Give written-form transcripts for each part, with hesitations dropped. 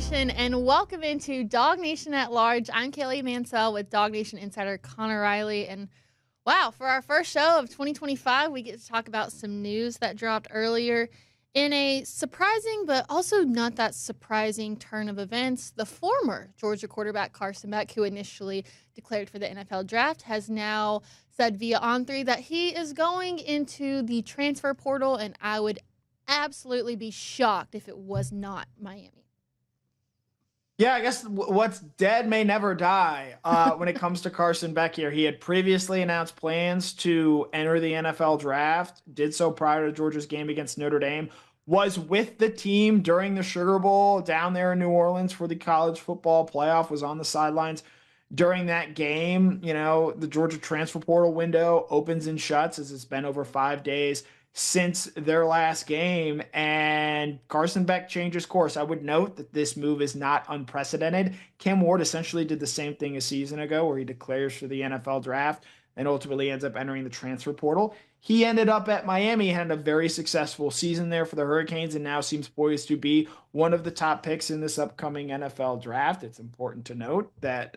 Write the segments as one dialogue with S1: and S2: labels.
S1: Nation, and welcome into DawgNation at Large. I'm Kaylee Mansell with DawgNation insider Connor Riley, and wow, for our first show of 2025, we get to talk about some news that dropped earlier in a surprising but also not that surprising turn of events. The former Georgia quarterback Carson Beck, who initially declared for the NFL draft, has now said via On3 that he is going into the transfer portal, and I would absolutely be shocked if it was not Miami.
S2: Yeah, I guess what's dead may never die when it comes to Carson Beck here. He had previously announced plans to enter the NFL draft, did so prior to Georgia's game against Notre Dame, was with the team during the Sugar Bowl down there in New Orleans for the college football playoff, was on the sidelines during that game. You know, the Georgia transfer portal window opens and shuts as it's been over 5 days since their last game, and Carson Beck changes course. I would note that this move is not unprecedented. Cam Ward essentially did the same thing a season ago where he declares for the NFL draft and ultimately ends up entering the transfer portal. He ended up at Miami, had a very successful season there for the Hurricanes, and now seems poised to be one of the top picks in this upcoming NFL draft. It's important to note that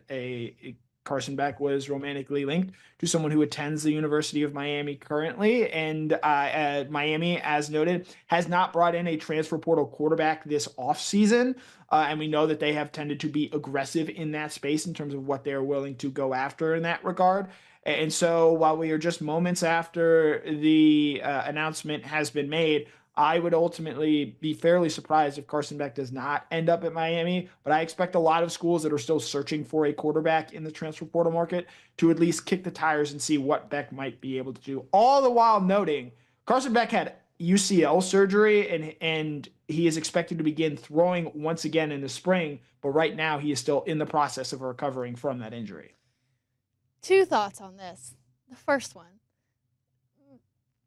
S2: Carson Beck was romantically linked to someone who attends the University of Miami currently. And Miami, as noted, has not brought in a transfer portal quarterback this offseason. And we know that they have tended to be aggressive in that space in terms of what they're willing to go after in that regard. And so while we are just moments after the announcement has been made, I would ultimately be fairly surprised if Carson Beck does not end up at Miami, but I expect a lot of schools that are still searching for a quarterback in the transfer portal market to at least kick the tires and see what Beck might be able to do. All the while noting Carson Beck had UCL surgery and he is expected to begin throwing once again in the spring, but right now he is still in the process of recovering from that injury.
S1: Two thoughts on this. The first one.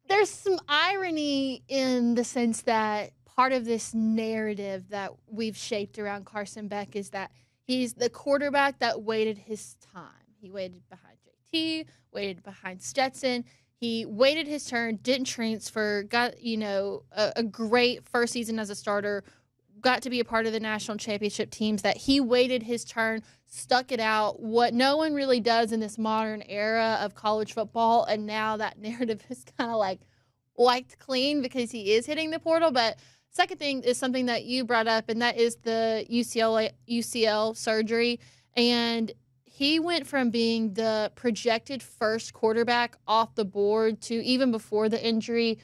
S1: There's some irony in the sense that part of this narrative that we've shaped around Carson Beck is that he's the quarterback that waited his time. He waited behind JT, waited behind Stetson. He waited his turn, didn't transfer, got, a great first season as a starter, got to be a part of the national championship teams, that he waited his turn, stuck it out, what no one really does in this modern era of college football, and now that narrative is kind of like wiped clean because he is hitting the portal. But second thing is something that you brought up, and that is the UCL surgery. And he went from being the projected first quarterback off the board to, even before the injury,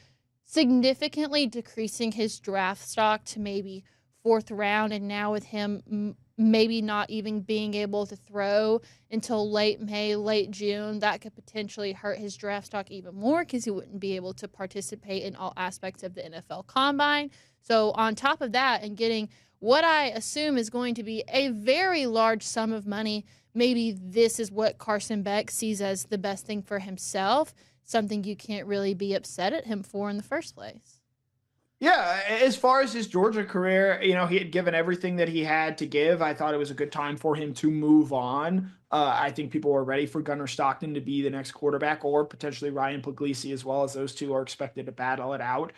S1: significantly decreasing his draft stock to maybe fourth round, and now with him maybe not even being able to throw until late May, late June, that could potentially hurt his draft stock even more because he wouldn't be able to participate in all aspects of the NFL Combine. So on top of that, and getting what I assume is going to be a very large sum of money, maybe this is what Carson Beck sees as the best thing for himself, something you can't really be upset at him for in the first place.
S2: Yeah, as far as his Georgia career, he had given everything that he had to give. I thought it was a good time for him to move on. I think people were ready for Gunnar Stockton to be the next quarterback, or potentially Ryan Puglisi as well, as those two are expected to battle it out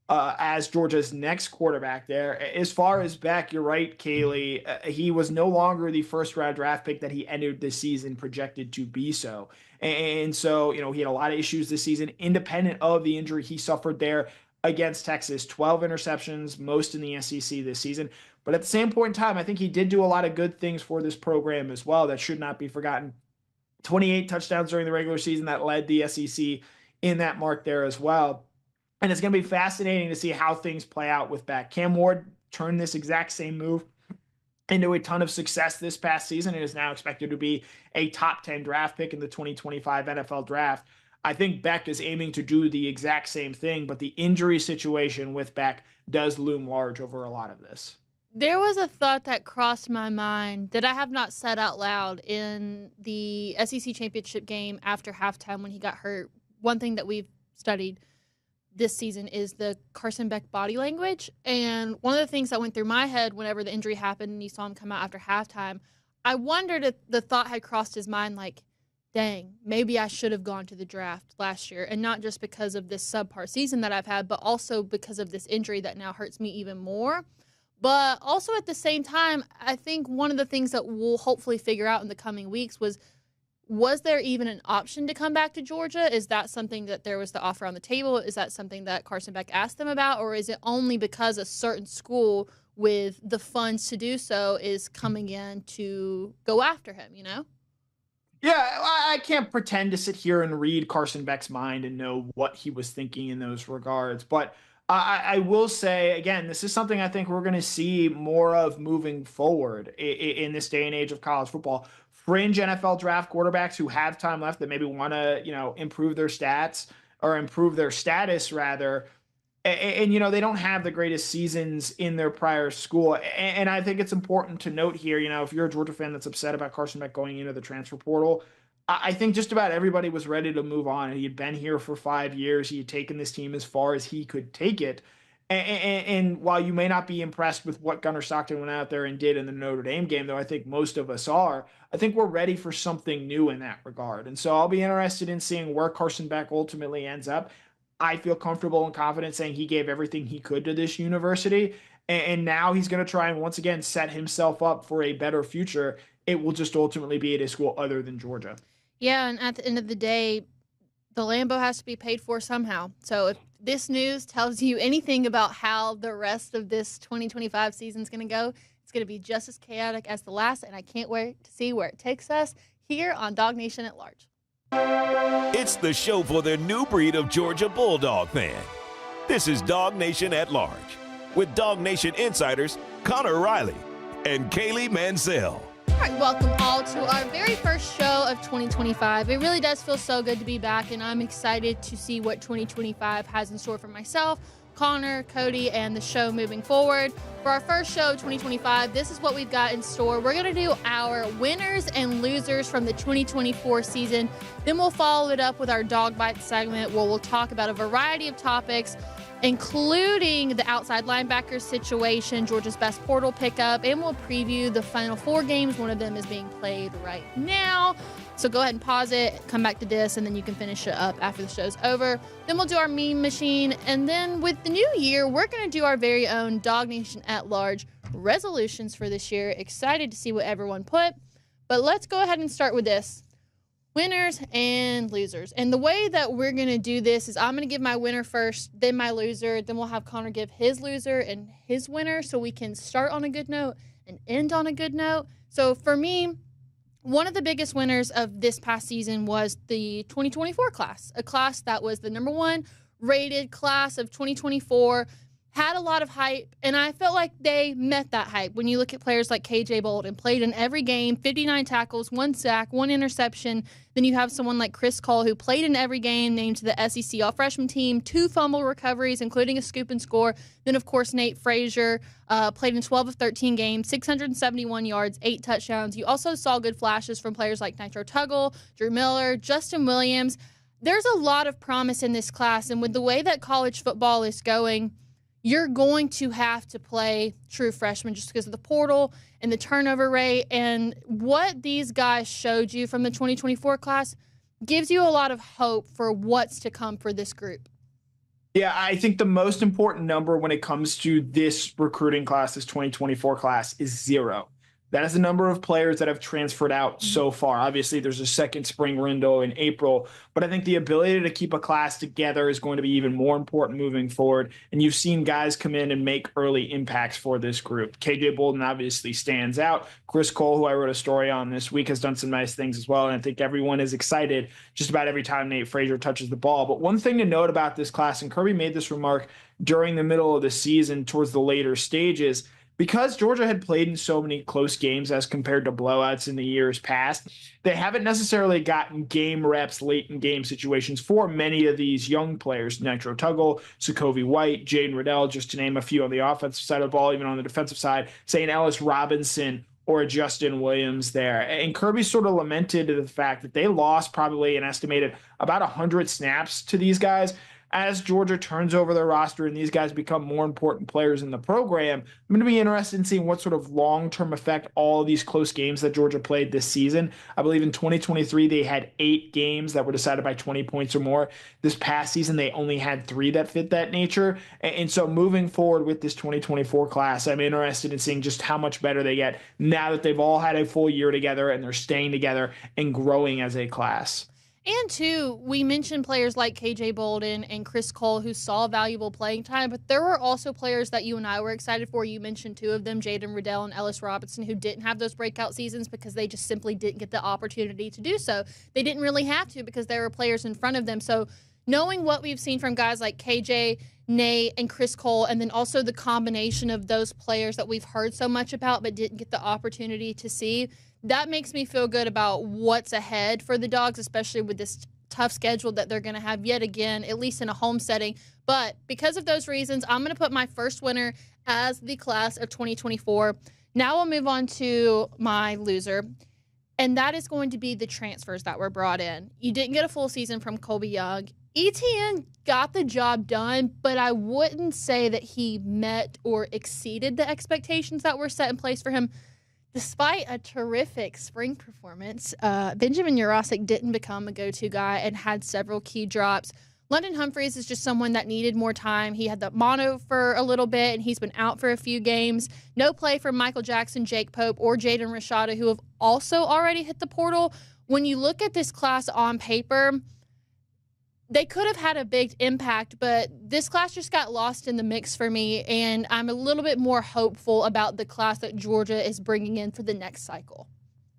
S2: as Georgia's next quarterback there. As far as Beck, you're right, Kaylee. He was no longer the first-round draft pick that he entered the season projected to be so. And so, he had a lot of issues this season, independent of the injury he suffered there against Texas. 12 interceptions, most in the SEC this season. But at the same point in time, I think he did do a lot of good things for this program as well. That should not be forgotten. 28 touchdowns during the regular season that led the SEC in that mark there as well. And it's going to be fascinating to see how things play out with Beck. Cam Ward turned this exact same move into a ton of success this past season and is now expected to be a top 10 draft pick in the 2025 NFL draft. I think Beck is aiming to do the exact same thing, but the injury situation with Beck does loom large over a lot of this.
S1: There was a thought that crossed my mind that I have not said out loud in the SEC championship game after halftime when he got hurt. One thing that we've studied this season is the Carson Beck body language. And one of the things that went through my head whenever the injury happened and you saw him come out after halftime, I wondered if the thought had crossed his mind, like, dang, maybe I should have gone to the draft last year, and not just because of this subpar season that I've had, but also because of this injury that now hurts me even more. But also at the same time, I think one of the things that we'll hopefully figure out in the coming weeks was there even an option to come back to Georgia? Is that something that there was the offer on the table? Is that something that Carson Beck asked them about? Or is it only because a certain school with the funds to do so is coming in to go after him, you know?
S2: Yeah, I can't pretend to sit here and read Carson Beck's mind and know what he was thinking in those regards. But I will say, again, this is something I think we're going to see more of moving forward in this day and age of college football. Fringe NFL draft quarterbacks who have time left that maybe want to, improve their stats or improve their status rather, and they don't have the greatest seasons in their prior school. And I think it's important to note here, if you're a Georgia fan that's upset about Carson Beck going into the transfer portal, I think just about everybody was ready to move on. He had been here for 5 years. He had taken this team as far as he could take it. And while you may not be impressed with what Gunnar Stockton went out there and did in the Notre Dame game, though I think most of us are, I think we're ready for something new in that regard. And so I'll be interested in seeing where Carson Beck ultimately ends up. I feel comfortable and confident saying he gave everything he could to this university. And now he's going to try and once again set himself up for a better future. It will just ultimately be at a school other than Georgia.
S1: Yeah, and at the end of the day, the Lambo has to be paid for somehow. So if this news tells you anything about how the rest of this 2025 season is going to go, it's going to be just as chaotic as the last, and I can't wait to see where it takes us here on DawgNation at Large.
S3: It's the show for the new breed of Georgia Bulldog fan. This is DawgNation at Large with DawgNation insiders Connor Riley and Kaylee Mansell.
S1: All right, welcome all to our very first show of 2025. It really does feel so good to be back, and I'm excited to see what 2025 has in store for myself, Connor, Cody, and the show moving forward. For our first show of 2025, this is what we've got in store. We're going to do our winners and losers from the 2024 season. Then we'll follow it up with our Dog Bite segment where we'll talk about a variety of topics, including the outside linebacker situation, Georgia's best portal pickup, and we'll preview the Final Four games. One of them is being played right now. So go ahead and pause it, come back to this, and then you can finish it up after the show's over. Then we'll do our meme machine. And then with the new year, we're going to do our very own DawgNation at Large resolutions for this year. Excited to see what everyone put. But let's go ahead and start with this. Winners and losers. And the way that we're going to do this is I'm going to give my winner first, then my loser. Then we'll have Connor give his loser and his winner so we can start on a good note and end on a good note. So for me, one of the biggest winners of this past season was the 2024 class, a class that was the number one rated class of 2024, had a lot of hype, and I felt like they met that hype. When you look at players like KJ Bolden, played in every game, 59 tackles, 1 sack, 1 interception. Then you have someone like Chris Cole, who played in every game, named to the SEC All-Freshman team, 2 fumble recoveries, including a scoop and score. Then, of course, Nate Frazier played in 12 of 13 games, 671 yards, 8 touchdowns. You also saw good flashes from players like Nitro Tuggle, Drew Miller, Justin Williams. There's a lot of promise in this class, and with the way that college football is going, you're going to have to play true freshmen just because of the portal and the turnover rate. And what these guys showed you from the 2024 class gives you a lot of hope for what's to come for this group.
S2: Yeah, I think the most important number when it comes to this recruiting class, this 2024 class, is 0. That is the number of players that have transferred out so far. Obviously, there's a second spring window in April, but I think the ability to keep a class together is going to be even more important moving forward. And you've seen guys come in and make early impacts for this group. KJ Bolden obviously stands out. Chris Cole, who I wrote a story on this week, has done some nice things as well. And I think everyone is excited just about every time Nate Frazier touches the ball. But one thing to note about this class, and Kirby made this remark during the middle of the season towards the later stages, because Georgia had played in so many close games as compared to blowouts in the years past, they haven't necessarily gotten game reps late in game situations for many of these young players. Nitro Tuggle, Sokovi White, Jaden Riddell, just to name a few on the offensive side of the ball, even on the defensive side, St. Ellis Robinson or Justin Williams there. And Kirby sort of lamented the fact that they lost probably an estimated about 100 snaps to these guys. as Georgia turns over their roster and these guys become more important players in the program, I'm going to be interested in seeing what sort of long-term effect all of these close games that Georgia played this season. I believe in 2023, they had 8 games that were decided by 20 points or more. This past season, they only had 3 that fit that nature. And so moving forward with this 2024 class, I'm interested in seeing just how much better they get now that they've all had a full year together and they're staying together and growing as a class.
S1: And two, we mentioned players like KJ Bolden and Chris Cole who saw valuable playing time, but there were also players that you and I were excited for. You mentioned 2 of them, Jaden Riddell and Ellis Robinson, who didn't have those breakout seasons because they just simply didn't get the opportunity to do so. They didn't really have to because there were players in front of them. So knowing what we've seen from guys like KJ, Nate, and Chris Cole, and then also the combination of those players that we've heard so much about but didn't get the opportunity to see, that makes me feel good about what's ahead for the Dogs, especially with this tough schedule that they're going to have yet again, at least in a home setting. But because of those reasons, I'm going to put my first winner as the class of 2024. Now we'll move on to my loser, and that is going to be the transfers that were brought in. You didn't get a full season from Colby Young. ETN got the job done, but I wouldn't say that he met or exceeded the expectations that were set in place for him. Despite a terrific spring performance, Benjamin Urosic didn't become a go-to guy and had several key drops. London Humphreys is just someone that needed more time. He had the mono for a little bit, and he's been out for a few games. No play from Michael Jackson, Jake Pope, or Jaden Rashada, who have also already hit the portal. When you look at this class on paper, they could have had a big impact, but this class just got lost in the mix for me, and I'm a little bit more hopeful about the class that Georgia is bringing in for the next cycle.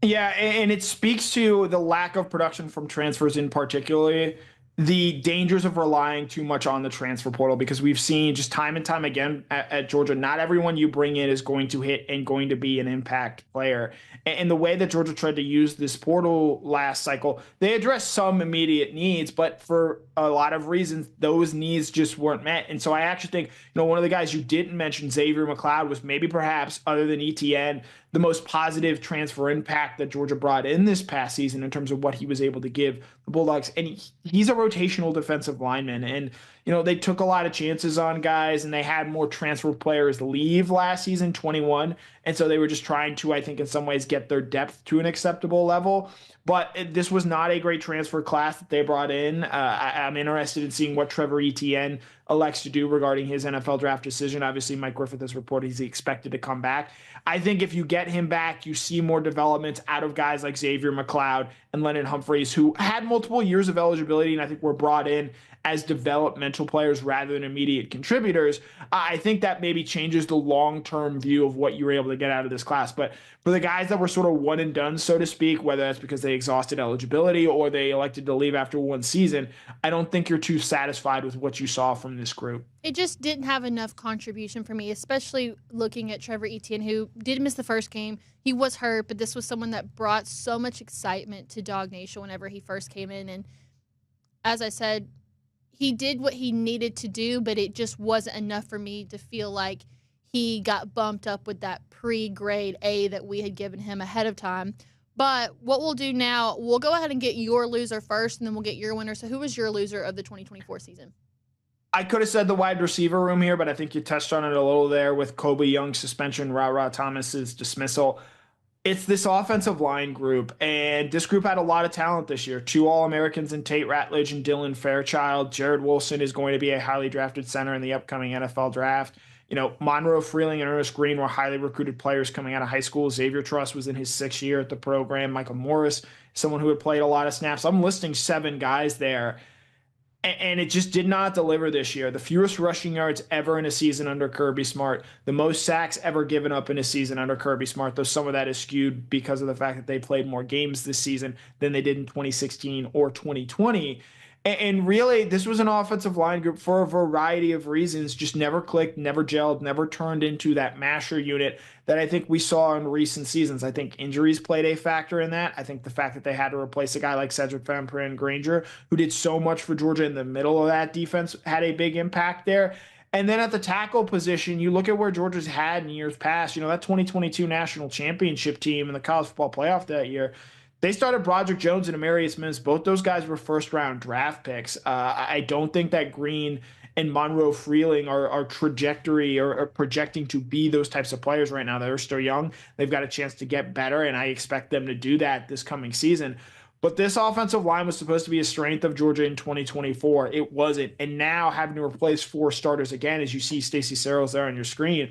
S2: Yeah, and it speaks to the lack of production from transfers in particular, the dangers of relying too much on the transfer portal, because we've seen just time and time again at Georgia, not everyone you bring in is going to hit and going to be an impact player. And the way that Georgia tried to use this portal last cycle, they addressed some immediate needs, but for a lot of reasons, those needs just weren't met. And so I actually think, one of the guys you didn't mention, Xavier McLeod, was maybe perhaps, other than ETN, the most positive transfer impact that Georgia brought in this past season in terms of what he was able to give the Bulldogs. And he's a rotational defensive lineman. And, they took a lot of chances on guys, and they had more transfer players leave last season, 21. And so they were just trying to, I think, in some ways get their depth to an acceptable level. But this was not a great transfer class that they brought in. I'm interested in seeing what Trevor Etienne elects to do regarding his NFL draft decision. Obviously, Mike Griffith has reported he's expected to come back. I think if you get him back, you see more development out of guys like Xavier McLeod and London Humphreys, who had multiple years of eligibility and I think were brought in as developmental players rather than immediate contributors. I think that maybe changes the long-term view of what you were able to get out of this class. But for the guys that were sort of one and done, so to speak, whether that's because they exhausted eligibility or they elected to leave after one season, I don't think you're too satisfied with what you saw from this group.
S1: It just didn't have enough contribution for me, especially looking at Trevor Etienne, who did miss the first game. He was hurt, but this was someone that brought so much excitement to DawgNation whenever he first came in. And as I said, he did what he needed to do, but it just wasn't enough for me to feel like he got bumped up with that pre-grade A that we had given him ahead of time. But what we'll do now, we'll go ahead and get your loser first, and then we'll get your winner. So who was your loser of the 2024 season?
S2: I could have said the wide receiver room here, but I think you touched on it a little there with Kobe Young's suspension, Ra Thomas's dismissal. It's this offensive line group, and this group had a lot of talent this year. 2 All-Americans in Tate Ratledge and Dylan Fairchild. Jared Wilson is going to be a highly drafted center in the upcoming NFL draft. Monroe Freeling and Ernest Green were highly recruited players coming out of high school. Xavier Truss was in his 6th year at the program. Michael Morris, someone who had played a lot of snaps. I'm listing 7 guys there. And it just did not deliver this year. The fewest rushing yards ever in a season under Kirby Smart. The most sacks ever given up in a season under Kirby Smart, though some of that is skewed because of the fact that they played more games this season than they did in 2016 or 2020. And really, this was an offensive line group for a variety of reasons, just never clicked, never gelled, never turned into that masher unit that I think we saw in recent seasons. I think injuries played a factor in that. I think the fact that they had to replace a guy like Cedric Van Pran Granger, who did so much for Georgia in the middle of that defense, had a big impact there. And then at the tackle position, you look at where Georgia's had in years past, that 2022 national championship team in the college football playoff that year, They started Broderick Jones and Amarius Mims. Both those guys were first-round draft picks. I don't think that Green and Monroe Freeling are trajectory or projecting to be those types of players right now. They're still young. They've got a chance to get better, and I expect them to do that this coming season. But this offensive line was supposed to be a strength of Georgia in 2024. It wasn't. And now having to replace 4 starters again, as you see Stacey Searles there on your screen,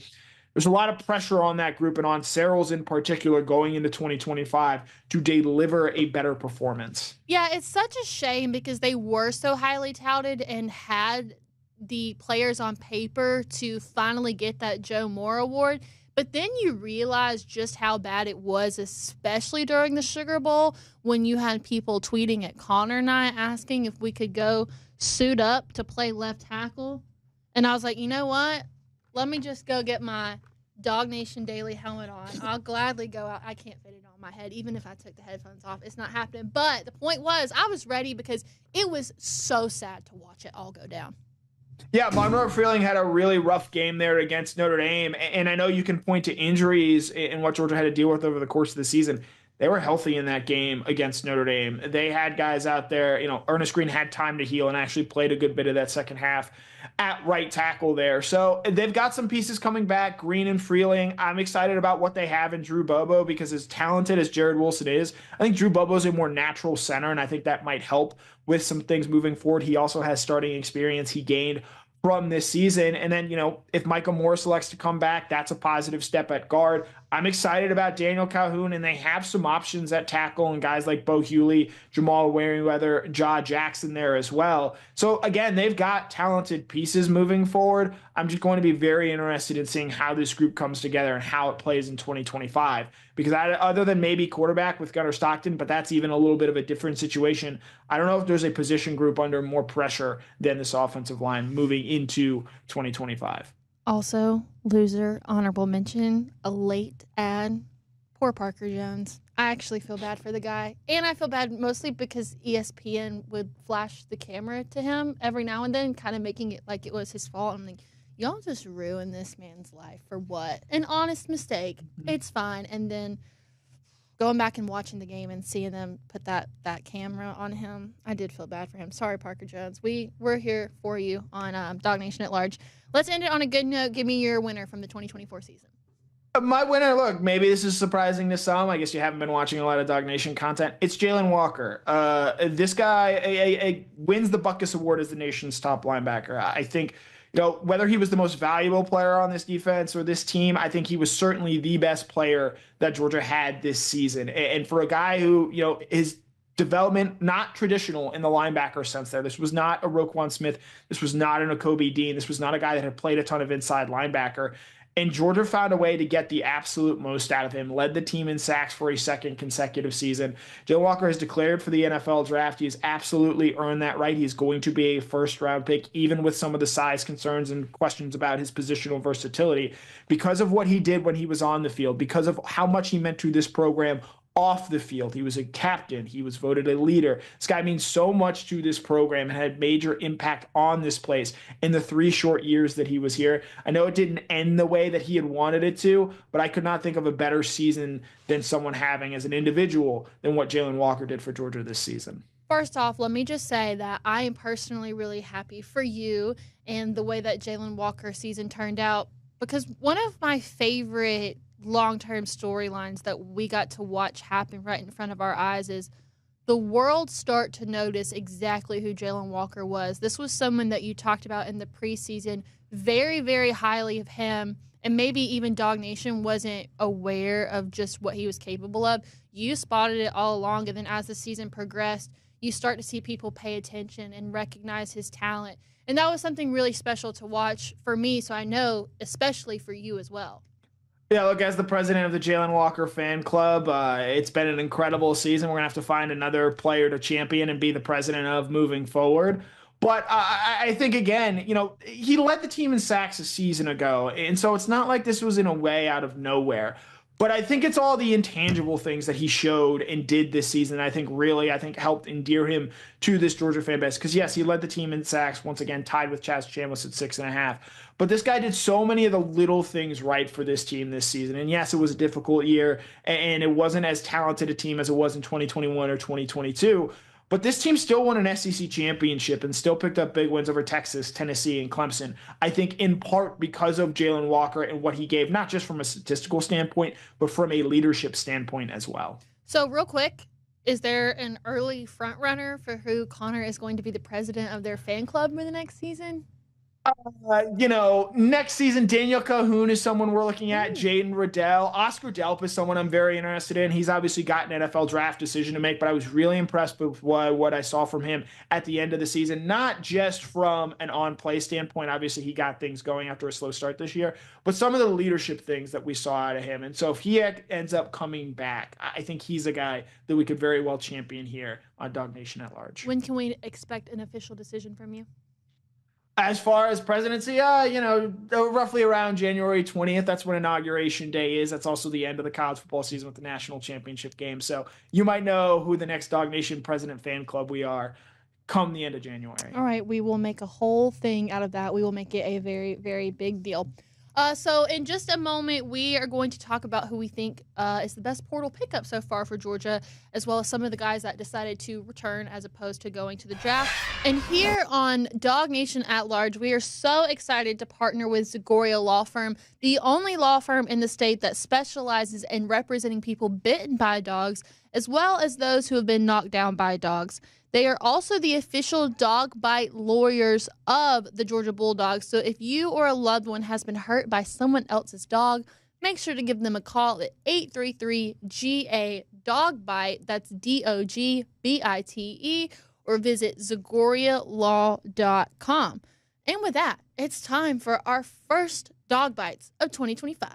S2: there's a lot of pressure on that group and on Searles in particular going into 2025 to deliver a better performance.
S1: Yeah, it's such a shame because they were so highly touted and had the players on paper to finally get that Joe Moore Award. But then you realize just how bad it was, especially during the Sugar Bowl, when you had people tweeting at Connor and I asking if we could go suit up to play left tackle. And I was like, you know what? Let me just go get my DawgNation Daily helmet on. I'll gladly go out. I can't fit it on my head, even if I took the headphones off. It's not happening. But the point was, I was ready because it was so sad to watch it all go down.
S2: Yeah, Monroe Freeling had a really rough game there against Notre Dame. And I know you can point to injuries and what Georgia had to deal with over the course of the season. They were healthy in that game against Notre Dame. They had guys out there, Ernest Green had time to heal and actually played a good bit of that second half at right tackle there. So they've got some pieces coming back, Green and Freeling. I'm excited about what they have in Drew Bobo because as talented as Jared Wilson is, I think Drew Bobo is a more natural center, and I think that might help with some things moving forward. He also has starting experience he gained from this season. And then, if Micah Moore selects to come back, that's a positive step at guard. I'm excited about Daniel Calhoun, and they have some options at tackle and guys like Bo Hewley, Jamal Merriweather, Ja Jackson there as well. So again, they've got talented pieces moving forward. I'm just going to be very interested in seeing how this group comes together and how it plays in 2025. Because other than maybe quarterback with Gunnar Stockton, but that's even a little bit of a different situation. I don't know if there's a position group under more pressure than this offensive line moving into 2025.
S1: Also, loser, honorable mention, a late ad, poor Parker Jones. I actually feel bad for the guy. And I feel bad mostly because ESPN would flash the camera to him every now and then, kind of making it like it was his fault. I'm like, y'all just ruined this man's life for what? An honest mistake. It's fine. And then going back and watching the game and seeing them put that camera on him, I did feel bad for him. Sorry, Parker Jones. We're here for you on DawgNation at Large. Let's end it on a good note. Give me your winner from the 2024 season.
S2: My winner, look, maybe this is surprising to some. I guess you haven't been watching a lot of DawgNation content. It's Jalen Walker. This guy wins the Butkus Award as the nation's top linebacker. I think, whether he was the most valuable player on this defense or this team, I think he was certainly the best player that Georgia had this season. And for a guy who, his development, not traditional in the linebacker sense there. This was not a Roquan Smith. This was not an Nakobe Dean. This was not a guy that had played a ton of inside linebacker. And Georgia found a way to get the absolute most out of him, led the team in sacks for a second consecutive season. Jalen Walker has declared for the NFL draft. He has absolutely earned that right. He's going to be a first-round pick, even with some of the size concerns and questions about his positional versatility, because of what he did when he was on the field, because of how much he meant to this program off the field. He was a captain. He was voted a leader. This guy means so much to this program and had major impact on this place in the 3 short years that he was here. I know it didn't end the way that he had wanted it to, but I could not think of a better season than someone having as an individual than what Jalen Walker did for Georgia this season.
S1: First off, let me just say that I am personally really happy for you and the way that Jalen Walker's season turned out, because one of my favorite long-term storylines that we got to watch happen right in front of our eyes is the world start to notice exactly who Jalen Walker was. This was someone that you talked about in the preseason very, very highly of him, and maybe even DawgNation wasn't aware of just what he was capable of. You spotted it all along, and then as the season progressed, you start to see people pay attention and recognize his talent. And that was something really special to watch for me, so I know especially for you as well.
S2: Yeah, look, as the president of the Jalen Walker fan club, it's been an incredible season. We're going to have to find another player to champion and be the president of moving forward. But I think, again, he led the team in sacks a season ago. And so it's not like this was in a way out of nowhere. But I think it's all the intangible things that he showed and did this season. I think helped endear him to this Georgia fan base. Because yes, he led the team in sacks once again, tied with Chaz Chambliss at 6.5. But this guy did so many of the little things right for this team this season. And yes, it was a difficult year, and it wasn't as talented a team as it was in 2021 or 2022. But this team still won an SEC championship and still picked up big wins over Texas, Tennessee, and Clemson. I think in part because of Jalen Walker and what he gave, not just from a statistical standpoint, but from a leadership standpoint as well.
S1: So real quick, is there an early front runner for who Connor is going to be the president of their fan club for the next season?
S2: Next season, Daniel Cahoon is someone we're looking at. Jaden Riddell. Oscar Delp is someone I'm very interested in. He's obviously got an NFL draft decision to make, but I was really impressed with what I saw from him at the end of the season, not just from an on-play standpoint. Obviously, he got things going after a slow start this year, but some of the leadership things that we saw out of him. And so if he ends up coming back, I think he's a guy that we could very well champion here on DawgNation at large.
S1: When can we expect an official decision from you?
S2: As far as presidency, roughly around January 20th. That's when Inauguration Day is. That's also the end of the college football season with the national championship game. So you might know who the next DawgNation president fan club we are come the end of January.
S1: All right, we will make a whole thing out of that. We will make it a very, very big deal. So in just a moment, we are going to talk about who we think is the best portal pickup so far for Georgia, as well as some of the guys that decided to return as opposed to going to the draft. And here on DawgNation at Large, we are so excited to partner with Zagoria Law Firm, the only law firm in the state that specializes in representing people bitten by dogs, as well as those who have been knocked down by dogs. They are also the official dog bite lawyers of the Georgia Bulldogs. So if you or a loved one has been hurt by someone else's dog, make sure to give them a call at 833-GA-DOG-BITE. That's DOGBITE, or visit ZagoriaLaw.com. And with that, it's time for our first Dog Bites of 2025.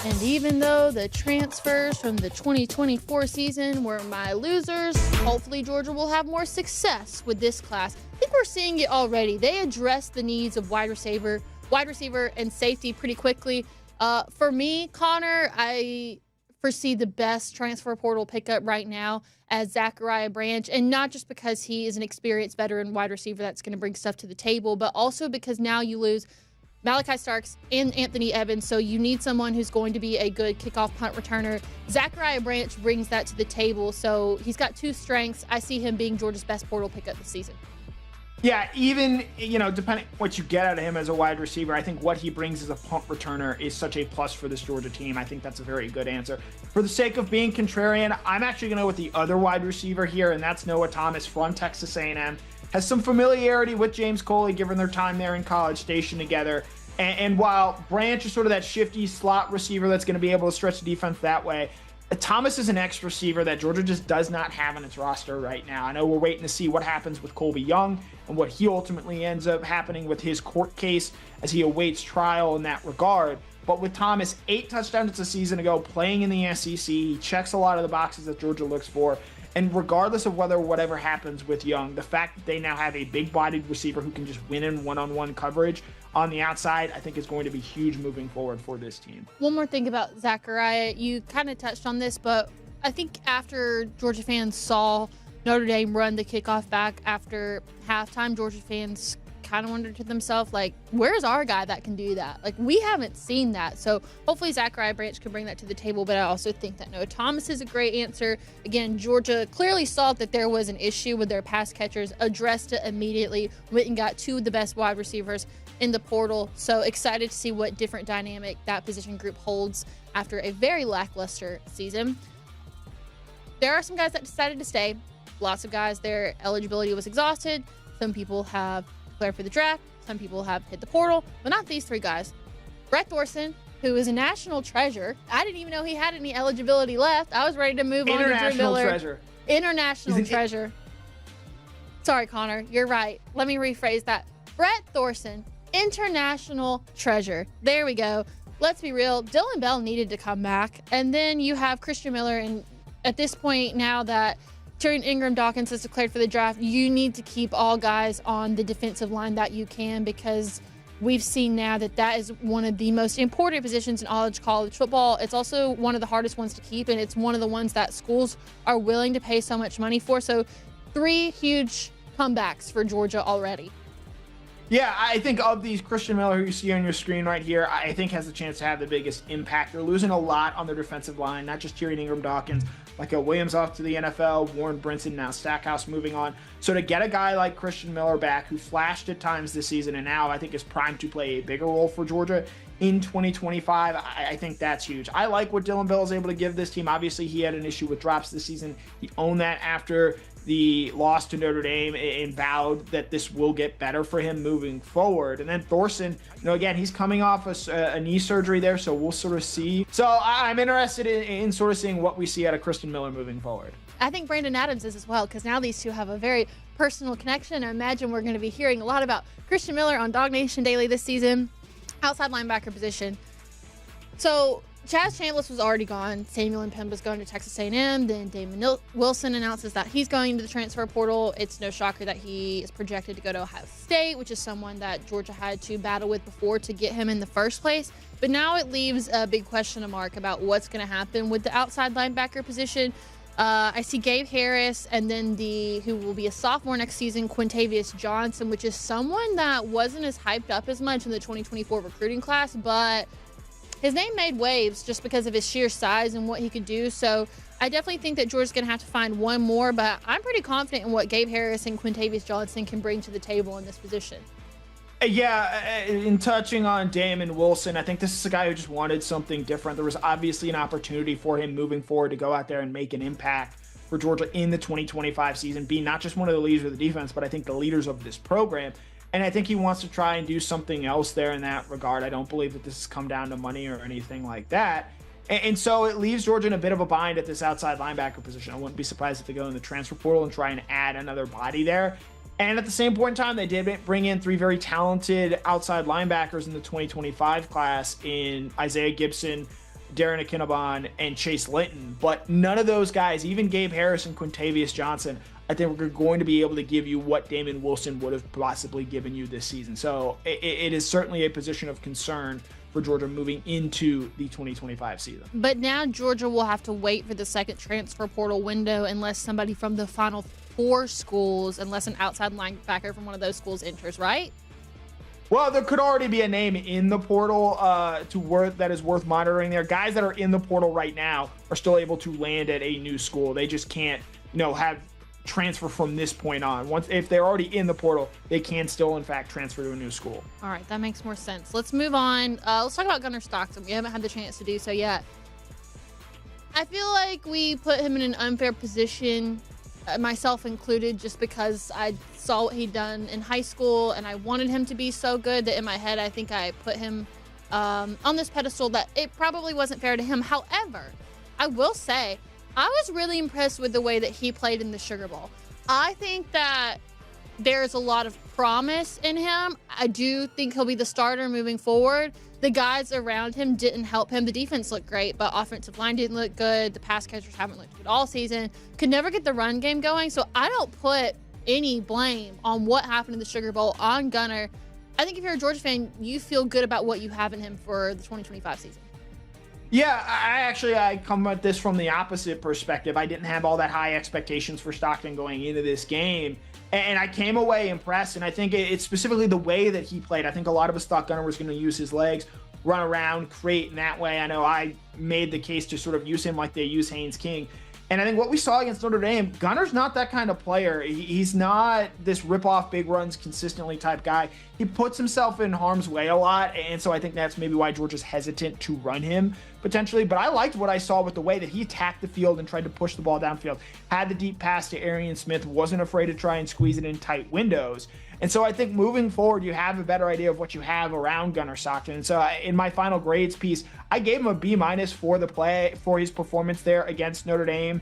S1: And even though the transfers from the 2024 season were my losers, hopefully Georgia will have more success with this class. I think we're seeing it already. They addressed the needs of wide receiver, and safety pretty quickly. For me, Connor, I foresee the best transfer portal pickup right now as Zachariah Branch, and not just because he is an experienced veteran wide receiver that's going to bring stuff to the table, but also because now you lose Malachi Starks and Anthony Evans, so you need someone who's going to be a good kickoff punt returner. Zachariah Branch brings that to the table, so he's got two strengths. I see him being Georgia's best portal pickup this season.
S2: Yeah, even, depending what you get out of him as a wide receiver, I think what he brings as a punt returner is such a plus for this Georgia team. I think that's a very good answer. For the sake of being contrarian, I'm actually going to go with the other wide receiver here, and that's Noah Thomas from Texas A&M. Has some familiarity with James Coley, given their time there in College Station together. And while Branch is sort of that shifty slot receiver that's going to be able to stretch the defense that way, Thomas is an X receiver that Georgia just does not have in its roster right now. I know we're waiting to see what happens with Colby Young and what he ultimately ends up happening with his court case as he awaits trial in that regard. But with Thomas, 8 touchdowns a season ago, playing in the SEC, he checks a lot of the boxes that Georgia looks for. And regardless of whatever happens with Young, the fact that they now have a big-bodied receiver who can just win in one-on-one coverage on the outside, I think is going to be huge moving forward for this team.
S1: One more thing about Zachariah. You kind of touched on this, but I think after Georgia fans saw Notre Dame run the kickoff back after halftime, Georgia fans kind of wondered to themselves, like, where's our guy that can do that? Like, we haven't seen that. So hopefully Zachariah Branch can bring that to the table, but I also think that Noah Thomas is a great answer. Again, Georgia clearly saw that there was an issue with their pass catchers, addressed it immediately, went and got 2 of the best wide receivers in the portal. So excited to see what different dynamic that position group holds after a very lackluster season. There are some guys that decided to stay. Lots of guys, their eligibility was exhausted. Some people have declared for the draft. Some people have hit the portal, but not these 3 guys. Brett Thorson, who is a national treasure. I didn't even know he had any eligibility left. I was ready to move on to Drew Miller. International treasure. Sorry, Connor. You're right. Let me rephrase that. Brett Thorson, international treasure. There we go. Let's be real. Dylan Bell needed to come back. And then you have Christian Miller. And at this point, now that Tyrion Ingram-Dawkins is declared for the draft, you need to keep all guys on the defensive line that you can, because we've seen now that is one of the most important positions in all of college football. It's also one of the hardest ones to keep, and it's one of the ones that schools are willing to pay so much money for. So 3 huge comebacks for Georgia already.
S2: Yeah, I think of these, Christian Miller, who you see on your screen right here, I think has the chance to have the biggest impact. They're losing a lot on their defensive line, not just Tyrion Ingram-Dawkins, like Williams off to the NFL, Warren Brinson, now Stackhouse moving on. So to get a guy like Christian Miller back, who flashed at times this season and now I think is primed to play a bigger role for Georgia in 2025, I think that's huge. I like what Dillon Bell is able to give this team. Obviously, he had an issue with drops this season. He owned that after the loss to Notre Dame and vowed that this will get better for him moving forward. And then Thorson, again, he's coming off a knee surgery there, so we'll sort of see. So I'm interested in sort of seeing what we see out of Christian Miller moving forward.
S1: I think Brandon Adams is as well, because now these two have a very personal connection. I imagine we're going to be hearing a lot about Christian Miller on DawgNation Daily this season, outside linebacker position. So Chaz Chambliss was already gone. Samuel Mpemba's going to Texas A&M. Then Damon Wilson announces that he's going into the transfer portal. It's no shocker that he is projected to go to Ohio State, which is someone that Georgia had to battle with before to get him in the first place. But now it leaves a big question mark about what's going to happen with the outside linebacker position. I see Gabe Harris, and then who will be a sophomore next season, Quintavious Johnson, which is someone that wasn't as hyped up as much in the 2024 recruiting class, but his name made waves just because of his sheer size and what he could do. So I definitely think that Georgia's going to have to find one more, but I'm pretty confident in what Gabe Harris and Quintavious Johnson can bring to the table in this position.
S2: Yeah, in touching on Damon Wilson, I think this is a guy who just wanted something different. There was obviously an opportunity for him moving forward to go out there and make an impact for Georgia in the 2025 season, be not just one of the leaders of the defense, but I think the leaders of this program. And I think he wants to try and do something else there in that regard. I don't believe that this has come down to money or anything like that. And so it leaves Georgia in a bit of a bind at this outside linebacker position. I wouldn't be surprised if they go in the transfer portal and try and add another body there. And at the same point in time, they did bring in 3 very talented outside linebackers in the 2025 class in Isaiah Gibson, Darren Akinabon, and Chase Linton. But none of those guys, even Gabe Harris and Quintavious Johnson, I think we're going to be able to give you what Damon Wilson would have possibly given you this season. So it is certainly a position of concern for Georgia moving into the 2025 season.
S1: But now Georgia will have to wait for the second transfer portal window unless somebody from the Final 4 schools, unless an outside linebacker from one of those schools enters, right?
S2: Well, there could already be a name in the portal that is worth monitoring there. Guys that are in the portal right now are still able to land at a new school. They just can't, have transfer from this point on. If they're already in the portal, they can still, in fact, transfer to a new school.
S1: All right, that makes more sense. Let's move on. Let's talk about Gunnar Stockton. We haven't had the chance to do so yet. I feel like we put him in an unfair position, myself included, just because I saw what he'd done in high school and I wanted him to be so good that in my head I think I put him on this pedestal that it probably wasn't fair to him. However, I will say I was really impressed with the way that he played in the Sugar Bowl. I think that there's a lot of promise in him. I do think he'll be the starter moving forward. The guys around him didn't help him. The defense looked great, but offensive line didn't look good. The pass catchers haven't looked good all season. Could never get the run game going. So I don't put any blame on what happened in the Sugar Bowl on Gunnar. I think if you're a Georgia fan, you feel good about what you have in him for the 2025 season.
S2: Yeah, I come at this from the opposite perspective. I didn't have all that high expectations for Stockton going into this game, and I came away impressed, and I think it's specifically the way that he played. I think a lot of us thought Gunnar was going to use his legs, run around, create in that way. I know I made the case to sort of use him like they use Haynes King. And I think what we saw against Notre Dame, Gunnar's not that kind of player. He's not this rip-off big runs consistently type guy. He puts himself in harm's way a lot, and so I think that's maybe why Georgia's hesitant to run him potentially. But I liked what I saw with the way that he attacked the field and tried to push the ball downfield, had the deep pass to Arian Smith, wasn't afraid to try and squeeze it in tight windows. And so I think moving forward, you have a better idea of what you have around Gunnar Stockton. And so in my final grades piece, I gave him a B- for his performance there against Notre Dame.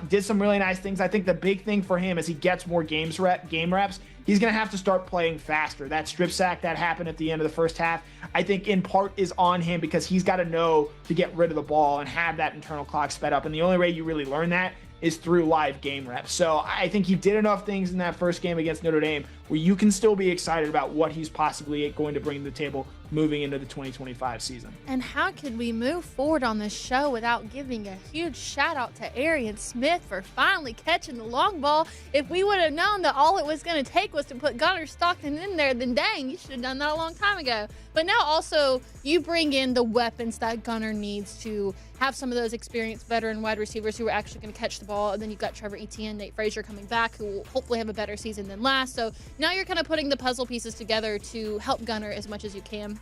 S2: Did some really nice things. I think the big thing for him as he gets more game reps, he's going to have to start playing faster. That strip sack that happened at the end of the first half, I think in part is on him because he's got to know to get rid of the ball and have that internal clock sped up. And the only way you really learn that is through live game reps. So I think he did enough things in that first game against Notre Dame where you can still be excited about what he's possibly going to bring to the table moving into the 2025 season.
S1: And how could we move forward on this show without giving a huge shout out to Arian Smith for finally catching the long ball? If we would have known that all it was going to take was to put Gunnar Stockton in there, then dang, you should have done that a long time ago. But now also you bring in the weapons that Gunnar needs to have some of those experienced veteran wide receivers who are actually going to catch the ball. And then you've got Trevor Etienne, Nate Frazier coming back, who will hopefully have a better season than last. So now you're kind of putting the puzzle pieces together to help Gunnar as much as you can.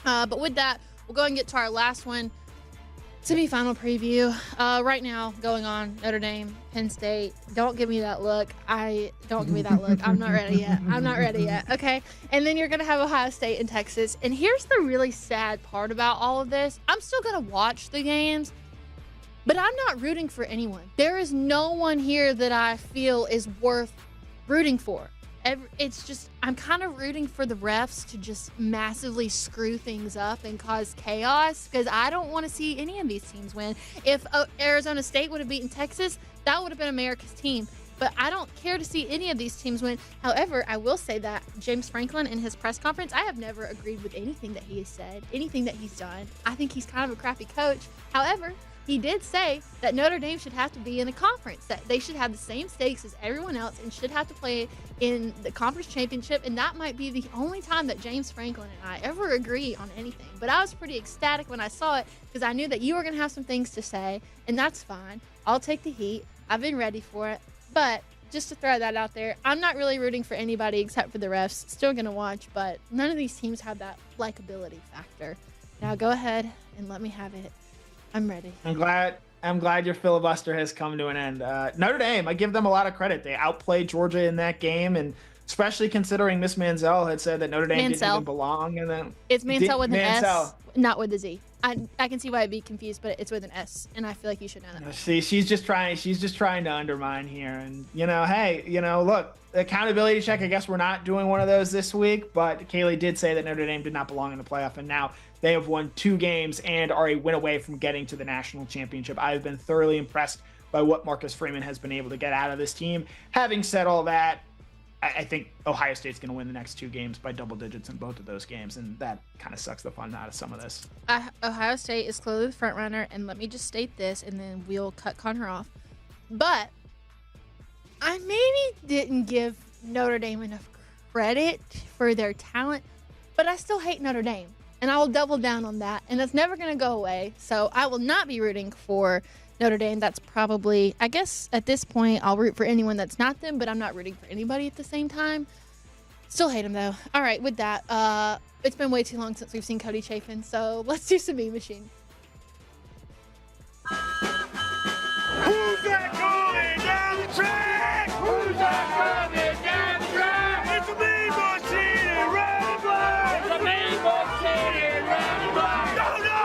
S1: But with that, we'll go and get to our last one. Semi-final preview. Right now, going on, Notre Dame, Penn State. Don't give me that look. Don't give me that look. I'm not ready yet. Okay? And then you're going to have Ohio State and Texas. And here's the really sad part about all of this. I'm still going to watch the games, but I'm not rooting for anyone. There is no one here that I feel is worth rooting for. It's just, I'm kind of rooting for the refs to just massively screw things up and cause chaos, because I don't want to see any of these teams win. If Arizona State would have beaten Texas, that would have been America's team. But I don't care to see any of these teams win. However, I will say that James Franklin in his press conference, I have never agreed with anything that he has said, anything that he's done. I think he's kind of a crappy coach. However, he did say that Notre Dame should have to be in a conference, that they should have the same stakes as everyone else and should have to play in the conference championship. And that might be the only time that James Franklin and I ever agree on anything. But I was pretty ecstatic when I saw it, because I knew that you were going to have some things to say, and that's fine. I'll take the heat. I've been ready for it. But just to throw that out there, I'm not really rooting for anybody except for the refs. Still going to watch, but none of these teams have that likability factor. Now go ahead and let me have it. I'm ready.
S2: I'm glad your filibuster has come to an end. Notre Dame, I give them a lot of credit. They outplayed Georgia in that game, and especially considering Miss Mansell had said that Notre Dame didn't even belong. And then
S1: it's Mansell with an S, not with a Z. I can see why I'd be confused, but it's with an S, and I feel like you should know that.
S2: See, she's just trying to undermine here, and hey, look, accountability check. I guess we're not doing one of those this week, but Kaylee did say that Notre Dame did not belong in the playoff, and now they have won 2 games and are a win away from getting to the national championship. I've been thoroughly impressed by what Marcus Freeman has been able to get out of this team. Having said all that, I think Ohio State's going to win the next 2 games by double digits in both of those games, and that kind of sucks the fun out of some of this.
S1: Ohio State is clearly the front runner, and let me just state this, and then we'll cut Connor off. But I maybe didn't give Notre Dame enough credit for their talent, but I still hate Notre Dame. And I will double down on that. And that's never going to go away. So I will not be rooting for Notre Dame. That's probably, I guess at this point, I'll root for anyone that's not them, but I'm not rooting for anybody at the same time. Still hate them, though. All right, with that, it's been way too long since we've seen Cody Chafin. So let's do some Meme Machine.
S4: Who's that coming down the track? Who's that coming down the track? It's a Meme Machine and Randy Black. It's a Meme Machine and Randy Black. Go, no!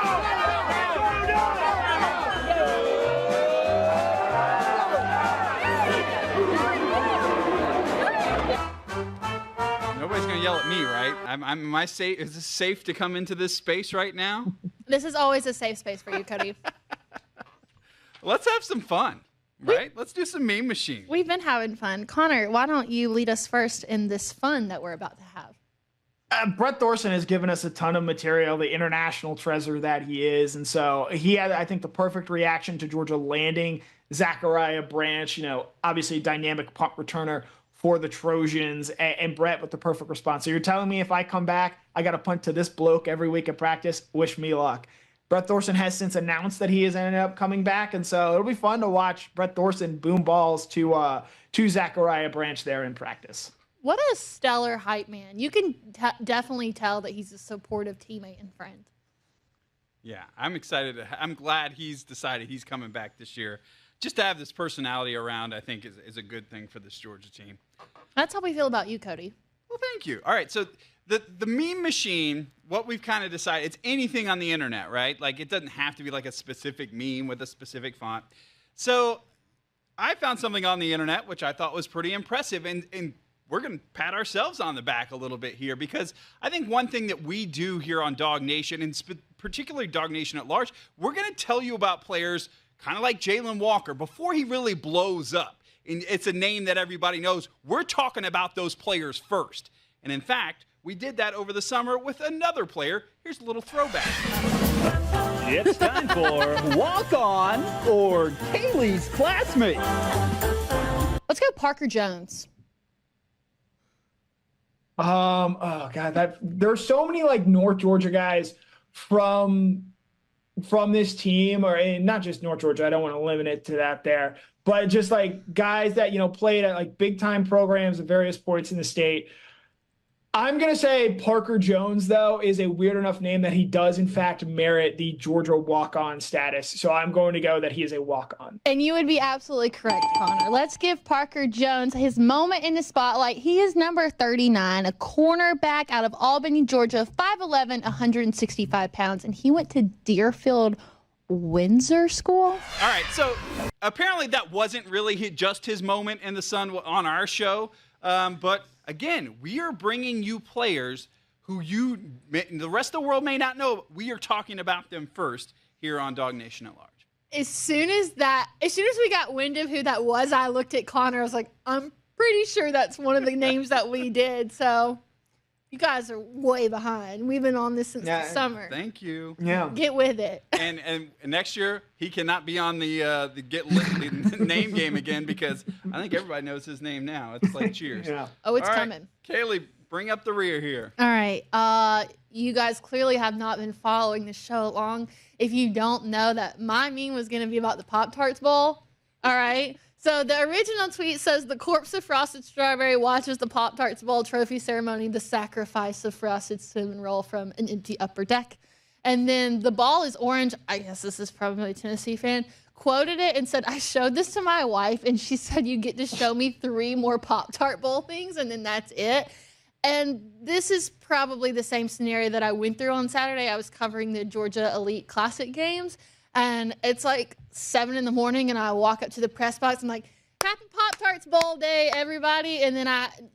S5: Nobody's gonna yell at me, right? Am I safe? Is this safe to come into this space right now?
S1: This is always a safe space for you, Cody.
S5: Let's have some fun, right? Let's do some Meme Machine.
S1: We've been having fun. Connor, why don't you lead us first in this fun that we're about to have?
S2: Brett Thorson has given us a ton of material, the international treasure that he is. And so he had, I think, the perfect reaction to Georgia landing Zachariah Branch, obviously dynamic punt returner for the Trojans, and Brett with the perfect response. So you're telling me if I come back, I got to punt to this bloke every week at practice? Wish me luck. Brett Thorson has since announced that he has ended up coming back, and so it'll be fun to watch Brett Thorson boom balls to Zachariah Branch there in practice.
S1: What a stellar hype man. You can definitely tell that he's a supportive teammate and friend.
S5: Yeah, I'm excited. I'm glad he's decided he's coming back this year. Just to have this personality around, I think, is a good thing for this Georgia team.
S1: That's how we feel about you, Cody.
S5: Well, thank you. All right, so the Meme Machine, what we've kind of decided, it's anything on the internet, right? Like, it doesn't have to be like a specific meme with a specific font. So I found something on the internet which I thought was pretty impressive, and we're going to pat ourselves on the back a little bit here, because I think one thing that we do here on DawgNation, and particularly DawgNation at large, we're going to tell you about players kind of like Jalen Walker, before he really blows up, and it's a name that everybody knows, we're talking about those players first. And in fact, we did that over the summer with another player. Here's a little throwback.
S6: It's time for Walk On or Kaylee's Classmate.
S1: Let's go Parker Jones.
S2: Oh God, there's so many like North Georgia guys from this team, and not just North Georgia. I don't want to limit it to that there, but just like guys that, played at like big time programs at various points in the state. I'm going to say Parker Jones, though, is a weird enough name that he does, in fact, merit the Georgia walk-on status. So I'm going to go that he is a walk-on.
S1: And you would be absolutely correct, Connor. Let's give Parker Jones his moment in the spotlight. He is number 39, a cornerback out of Albany, Georgia, 5'11", 165 pounds. And he went to Deerfield Windsor School.
S5: All right, so apparently that wasn't really just his moment in the sun on our show, but again, we are bringing you players who the rest of the world may not know. We are talking about them first here on DawgNation at Large.
S1: As soon as we got wind of who that was, I looked at Connor. I was like, I'm pretty sure that's one of the names that we did. So you guys are way behind. We've been on this since the summer.
S5: Thank you.
S2: Yeah.
S1: Get with it.
S5: And next year he cannot be on the the name game again, because I think everybody knows his name now. It's like Cheers.
S2: Yeah.
S1: Oh, it's
S5: All right,
S1: coming.
S5: Kaylee, bring up the rear here.
S1: All right. You guys clearly have not been following the show long. If you don't know that my meme was going to be about the Pop-Tarts Bowl. All right. So the original tweet says, the corpse of Frosted Strawberry watches the Pop-Tarts Bowl trophy ceremony, the sacrifice of Frosted Cinnamon Roll from an empty upper deck. And then the ball is orange. I guess this is probably a Tennessee fan. Quoted it and said, I showed this to my wife, and she said, you get to show me 3 more Pop-Tart Bowl things, and then that's it. And this is probably the same scenario that I went through on Saturday. I was covering the Georgia Elite Classic games. And it's like 7 in the morning, and I walk up to the press box. I'm like, happy Pop-Tarts Bowl Day, everybody. And then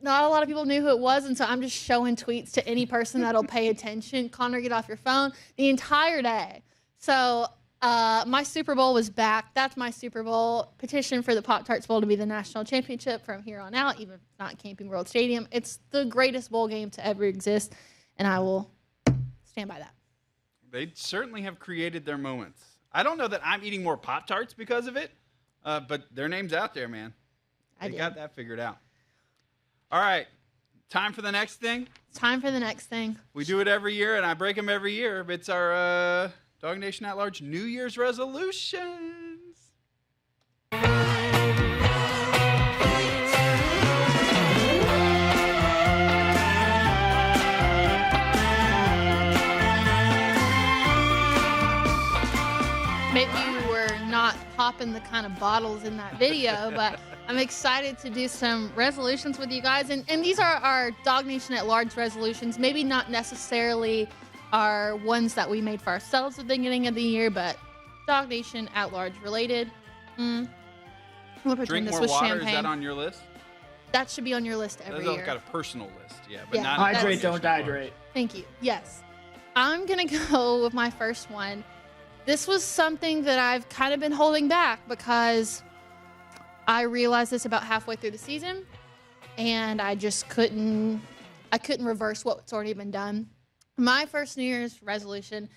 S1: not a lot of people knew who it was. And so I'm just showing tweets to any person that'll pay attention. Connor, get off your phone the entire day. So my Super Bowl was back. That's my Super Bowl. Petition for the Pop-Tarts Bowl to be the national championship from here on out, even if it's not Camping World Stadium. It's the greatest bowl game to ever exist, and I will stand by that.
S5: They certainly have created their moments. I don't know that I'm eating more Pop-Tarts because of it, but their name's out there, man. They got that figured out. All right, time for the next thing?
S1: It's time for the next thing.
S5: We do it every year, and I break them every year. It's our DawgNation at Large New Year's resolutions.
S1: Maybe you were not popping the kind of bottles in that video, but I'm excited to do some resolutions with you guys. And these are our DawgNation at Large resolutions. Maybe not necessarily our ones that we made for ourselves at the beginning of the year, but DawgNation at Large related. We'll pretend
S5: Drink
S1: this
S5: more
S1: was
S5: water.
S1: champagne.
S5: Is that on your list?
S1: That should be on your list every year.
S5: I've got a personal list, but
S1: Yeah.
S5: not
S2: Hydrate,
S5: DawgNation
S2: don't
S5: at Large.
S2: dehydrate.
S1: Thank you. Yes. I'm going to go with my first one. This was something that I've kind of been holding back because I realized this about halfway through the season, and I just couldn't reverse what's already been done. My first New Year's resolution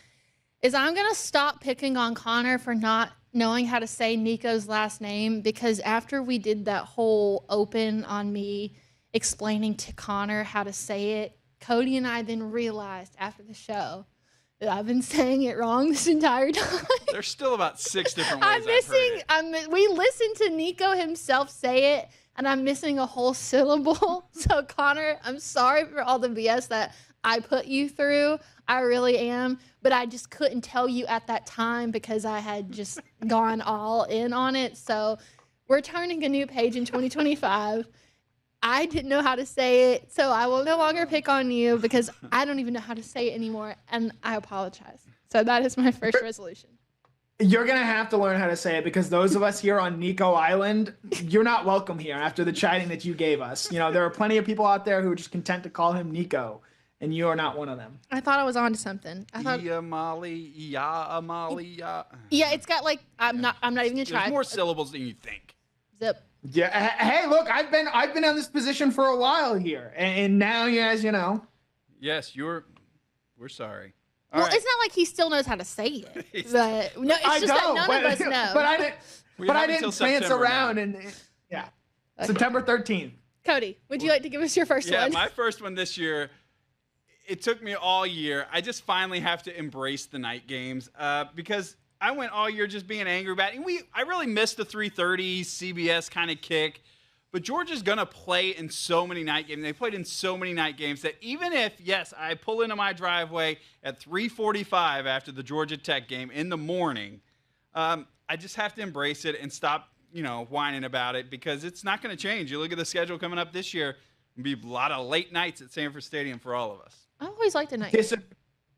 S1: is I'm going to stop picking on Connor for not knowing how to say Nico's last name, because after we did that whole open on me explaining to Connor how to say it, Cody and I then realized after the show that I've been saying it wrong this entire time.
S5: There's still about 6 different ways I've heard it.
S1: We listened to Nico himself say it, and I'm missing a whole syllable. So, Connor, I'm sorry for all the BS that I put you through. I really am. But I just couldn't tell you at that time because I had just gone all in on it. So, we're turning a new page in 2025. I didn't know how to say it, so I will no longer pick on you because I don't even know how to say it anymore, and I apologize. So that is my first resolution.
S2: You're going to have to learn how to say it, because those of us here on Nico Island, you're not welcome here after the chiding that you gave us. There are plenty of people out there who are just content to call him Nico. and you are not one of them.
S1: I thought I was onto something. I thought,
S5: Amali, yeah.
S1: yeah, it's got like I'm not even gonna try.
S5: There's more syllables than you think.
S1: Zip.
S2: Yeah. Hey, look, I've been on this position for a while here, and now you guys,
S5: Yes, we're sorry.
S1: Well,
S5: All right.
S1: it's not like he still knows how to say it. But no, it's just that none of us know.
S2: But I didn't.
S5: We
S2: But
S5: have
S2: I didn't
S5: until
S2: prance
S5: September
S2: around
S5: now.
S2: and yeah, September 13th.
S1: Cody, would you like to give us your first
S5: Yeah,
S1: one?
S5: my first one this year. It took me all year. I just finally have to embrace the night games because I went all year just being angry about it. And I really missed the 3:30 CBS kind of kick. But Georgia's going to play in so many night games. They played in so many night games that even if, yes, I pull into my driveway at 3:45 after the Georgia Tech game in the morning, I just have to embrace it and stop, whining about it because it's not going to change. You look at the schedule coming up this year, it'll be a lot of late nights at Sanford Stadium for all of us.
S1: I always liked the night.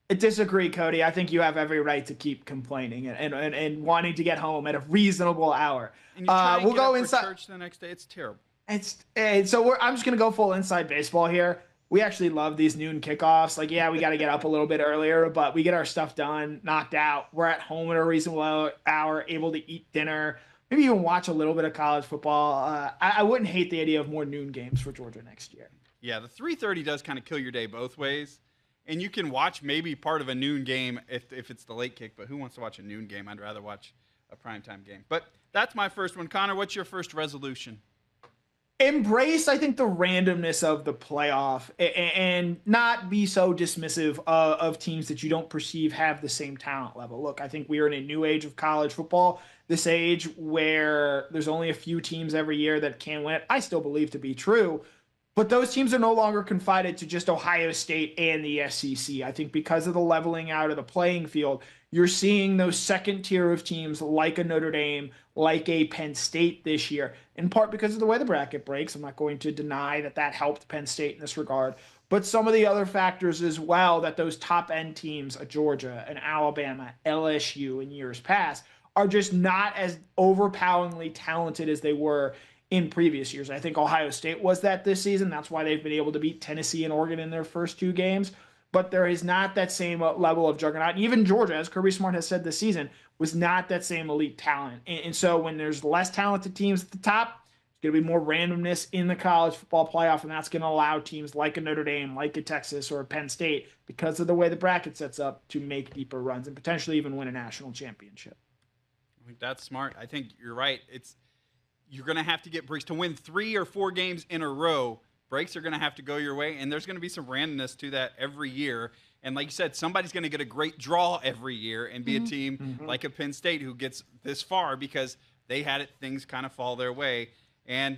S2: Disagree, Cody. I think you have every right to keep complaining and wanting to get home at a reasonable hour.
S5: And you try and
S2: We'll
S5: get
S2: go
S5: up
S2: inside.
S5: for church the next day. It's terrible.
S2: I'm just gonna go full inside baseball here. We actually love these noon kickoffs. Like, yeah, we got to get up a little bit earlier, but we get our stuff done, knocked out. We're at home at a reasonable hour, able to eat dinner, maybe even watch a little bit of college football. I wouldn't hate the idea of more noon games for Georgia next year.
S5: Yeah, the 3:30 does kind of kill your day both ways. And you can watch maybe part of a noon game if it's the late kick, but who wants to watch a noon game? I'd rather watch a primetime game. But that's my first one. Connor, what's your first resolution?
S2: Embrace, I think, the randomness of the playoff and not be so dismissive of teams that you don't perceive have the same talent level. Look, I think we are in a new age of college football, this age where there's only a few teams every year that can win it. I still believe to be true. But those teams are no longer confided to just Ohio State and the SEC. I think because of the leveling out of the playing field, you're seeing those second tier of teams like a Notre Dame, like a Penn State this year, in part because of the way the bracket breaks. I'm not going to deny that helped Penn State in this regard. But some of the other factors as well, that those top-end teams, a Georgia, an Alabama, LSU in years past, are just not as overpoweringly talented as they were in previous years. I think Ohio State was that this season. That's why they've been able to beat Tennessee and Oregon in their first two games. But there is not that same level of juggernaut. And even Georgia, as Kirby Smart has said this season, was not that same elite talent. And so when there's less talented teams at the top, there's going to be more randomness in the college football playoff, and that's going to allow teams like a Notre Dame, like a Texas, or a Penn State, because of the way the bracket sets up, to make deeper runs and potentially even win a national championship.
S5: I think that's smart. I think you're right. You're going to have to get breaks to win 3 or 4 games in a row. Breaks are going to have to go your way, and there's going to be some randomness to that every year. And like you said, somebody's going to get a great draw every year and be a team like a Penn State who gets this far because they had things kind of fall their way. And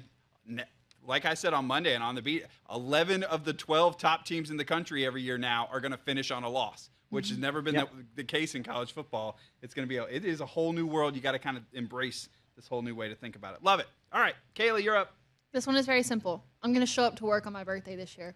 S5: like I said on Monday and on the beat, 11 of the 12 top teams in the country every year now are going to finish on a loss, which has never been the case in college football. It is a whole new world. You got to kind of embrace this whole new way to think about it. Love it. All right, Kaylee, you're up.
S1: This one is very simple. I'm going to show up to work on my birthday this year.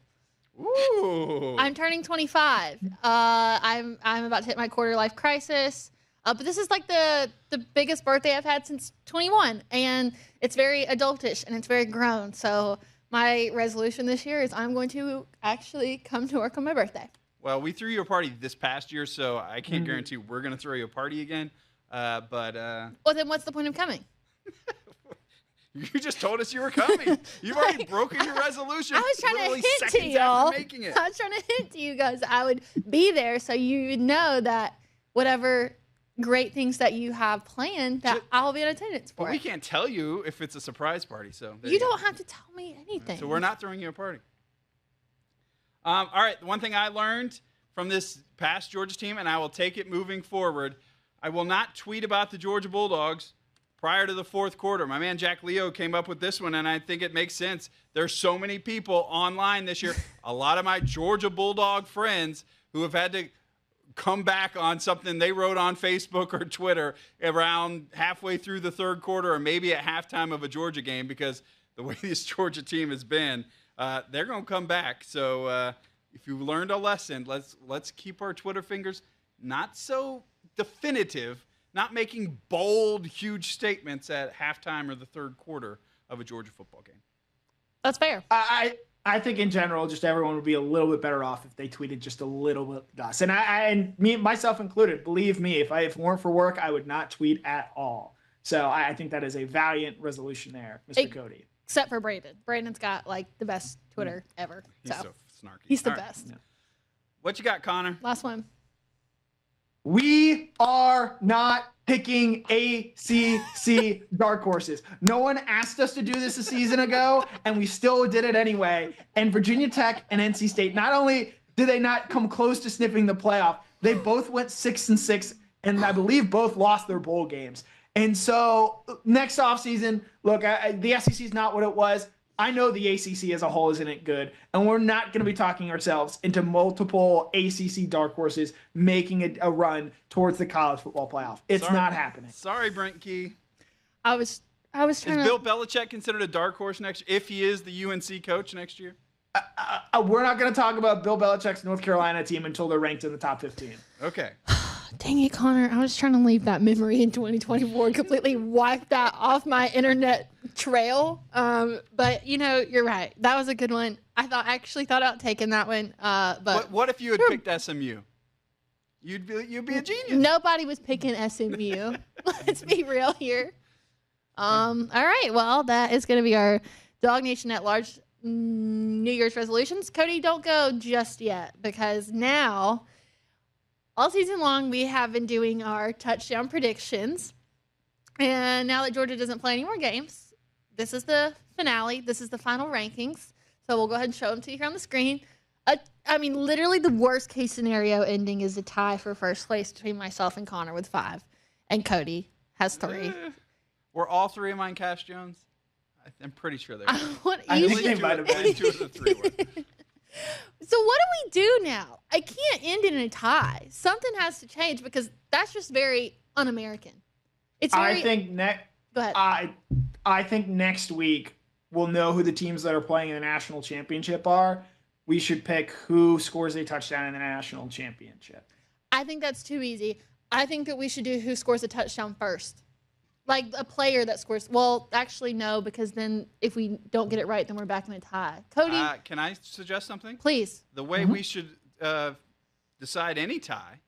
S5: Ooh.
S1: I'm turning 25. I'm about to hit my quarter life crisis. But this is like the biggest birthday I've had since 21. And it's very adultish and it's very grown. So my resolution this year is I'm going to actually come to work on my birthday.
S5: Well, we threw you a party this past year, so I can't guarantee we're going to throw you a party again. But
S1: Well, then what's the point of coming?
S5: you just told us you were coming. You've already broken your resolution.
S1: I was trying
S5: literally
S1: to hint to
S5: seconds
S1: y'all.
S5: after making it.
S1: I was trying to hint to you guys that I would be there so you would know that whatever great things that you have planned, that I'll be in attendance for.
S5: But we can't tell you if it's a surprise party. So
S1: You don't have to tell me anything.
S5: So we're not throwing you a party. All right. The one thing I learned from this past Georgia team, and I will take it moving forward, I will not tweet about the Georgia Bulldogs prior to the fourth quarter. My man Jack Leo came up with this one, and I think it makes sense. There's so many people online this year, a lot of my Georgia Bulldog friends who have had to come back on something they wrote on Facebook or Twitter around halfway through the third quarter or maybe at halftime of a Georgia game, because the way this Georgia team has been, they're going to come back. So if you learned a lesson, let's keep our Twitter fingers not so definitive, not making bold, huge statements at halftime or the third quarter of a Georgia football game.
S1: That's fair.
S2: I think in general, just everyone would be a little bit better off if they tweeted just a little bit less. And me, myself included, believe me, if it weren't for work, I would not tweet at all. So I think that is a valiant resolution there, Mr. Cody.
S1: Except for Brandon. Brandon's got like the best Twitter ever.
S5: He's so snarky.
S1: He's the
S5: All right.
S1: best.
S2: Yeah.
S5: What you got, Connor?
S1: Last one.
S2: We are not picking ACC dark horses. No one asked us to do this a season ago, and we still did it anyway. And Virginia Tech and NC State, not only did they not come close to sniffing the playoff, they both went 6-6, and I believe both lost their bowl games. And so next offseason, look, the SEC is not what it was. I know the ACC as a whole isn't good, and we're not going to be talking ourselves into multiple ACC dark horses making a run towards the college football playoff. It's not happening.
S5: Sorry, Brent Key.
S1: I was trying
S5: Is Bill Belichick considered a dark horse next year if he is the UNC coach next year?
S2: We're not going to talk about Bill Belichick's North Carolina team until they're ranked in the top 15.
S5: Okay.
S1: Dang it, Connor. I was trying to leave that memory in 2024 and completely wipe that off my internet trail. But, you're right. That was a good one. I actually thought about taking that one. But
S5: what if you had picked SMU? You'd be a genius.
S1: Nobody was picking SMU. Let's be real here. All right. Well, that is going to be our DawgNation at Large New Year's resolutions. Cody, don't go just yet, because now all season long we have been doing our touchdown predictions. And now that Georgia doesn't play any more games, this is the finale. This is the final rankings. So we'll go ahead and show them to you here on the screen. Literally the worst case scenario ending is a tie for first place between myself and Connor with 5. And Cody has 3.
S5: Were all 3 of mine Cash Jones? I'm pretty sure they were.
S2: I think they might have been.
S5: 2 of the 3 were.
S1: So what do we do now? I can't end in a tie. Something has to change, because that's just very un-American. It's very.
S2: Go ahead. I think next week we'll know who the teams that are playing in the national championship are. We should pick who scores a touchdown in the national championship.
S1: I think that's too easy. I think that we should do who scores a touchdown first. Like a player that scores. Well, actually, no, because then if we don't get it right, then we're back in a tie. Cody?
S5: Can I suggest something?
S1: Please.
S5: The way we should decide any tie,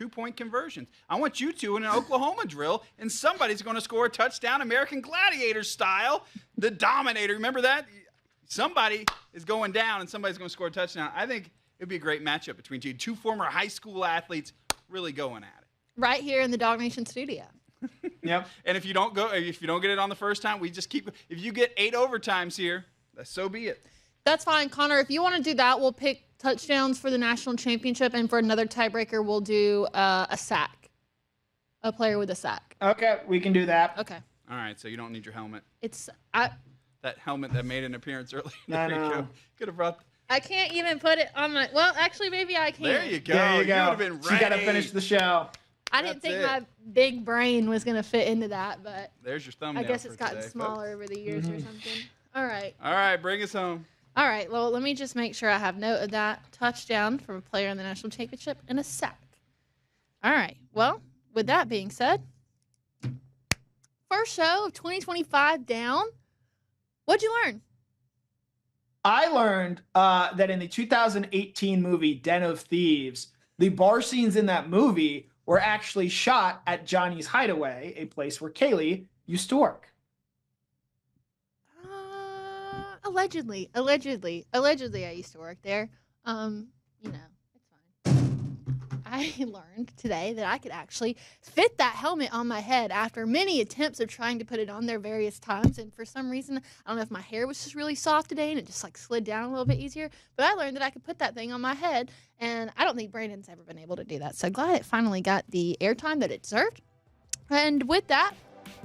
S5: 2-point conversions. I want you two in an Oklahoma drill, and somebody's going to score a touchdown American Gladiator style. The Dominator. Remember that? Somebody is going down, and somebody's going to score a touchdown. I think it would be a great matchup between two former high school athletes really going at it.
S1: Right here in the DawgNation studio.
S2: Yep.
S5: And if you don't get it on the first time, we just keep. If you get 8 overtimes here, so be it.
S1: That's fine, Connor. If you want to do that, we'll pick touchdowns for the national championship, and for another tiebreaker, we'll do a sack, a player with a sack.
S2: Okay, we can do that.
S1: Okay.
S5: All right, so you don't need your helmet.
S1: That
S5: helmet that made an appearance earlier.
S2: No,
S5: there you go. Could have brought.
S1: I can't even put it on my. Well, actually, maybe I can.
S5: There you go.
S2: There you go.
S5: would have been ready.
S2: You got to finish the show.
S1: I didn't think my big brain was going to fit into that, but
S5: there's your thumbnail.
S1: I guess it's gotten
S5: today,
S1: smaller over the years or something. All right.
S5: All right, bring us home.
S1: All right. Well, let me just make sure I have note of that. Touchdown from a player in the national championship and a sack. All right. Well, with that being said, first show of 2025 down. What'd you learn?
S2: I learned that in the 2018 movie Den of Thieves, the bar scenes in that movie were actually shot at Johnny's Hideaway, a place where Kaylee used to work.
S1: Allegedly, I used to work there. It's fine. I learned today that I could actually fit that helmet on my head after many attempts of trying to put it on there various times. And for some reason, I don't know if my hair was just really soft today and it just slid down a little bit easier. But I learned that I could put that thing on my head. And I don't think Brandon's ever been able to do that. So glad it finally got the airtime that it deserved. And with that,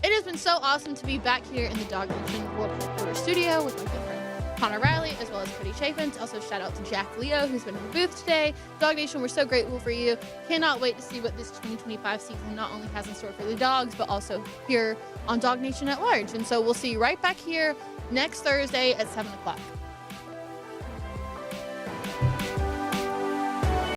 S1: it has been so awesome to be back here in the DawgNation World Headquarters studio with my good friend Connor Riley, as well as Cody Chafins. Also, shout out to Jack Leo, who's been in the booth today. DawgNation, we're so grateful for you. Cannot wait to see what this 2025 season not only has in store for the Dogs, but also here on DawgNation at large. And so we'll see you right back here next Thursday at 7 o'clock.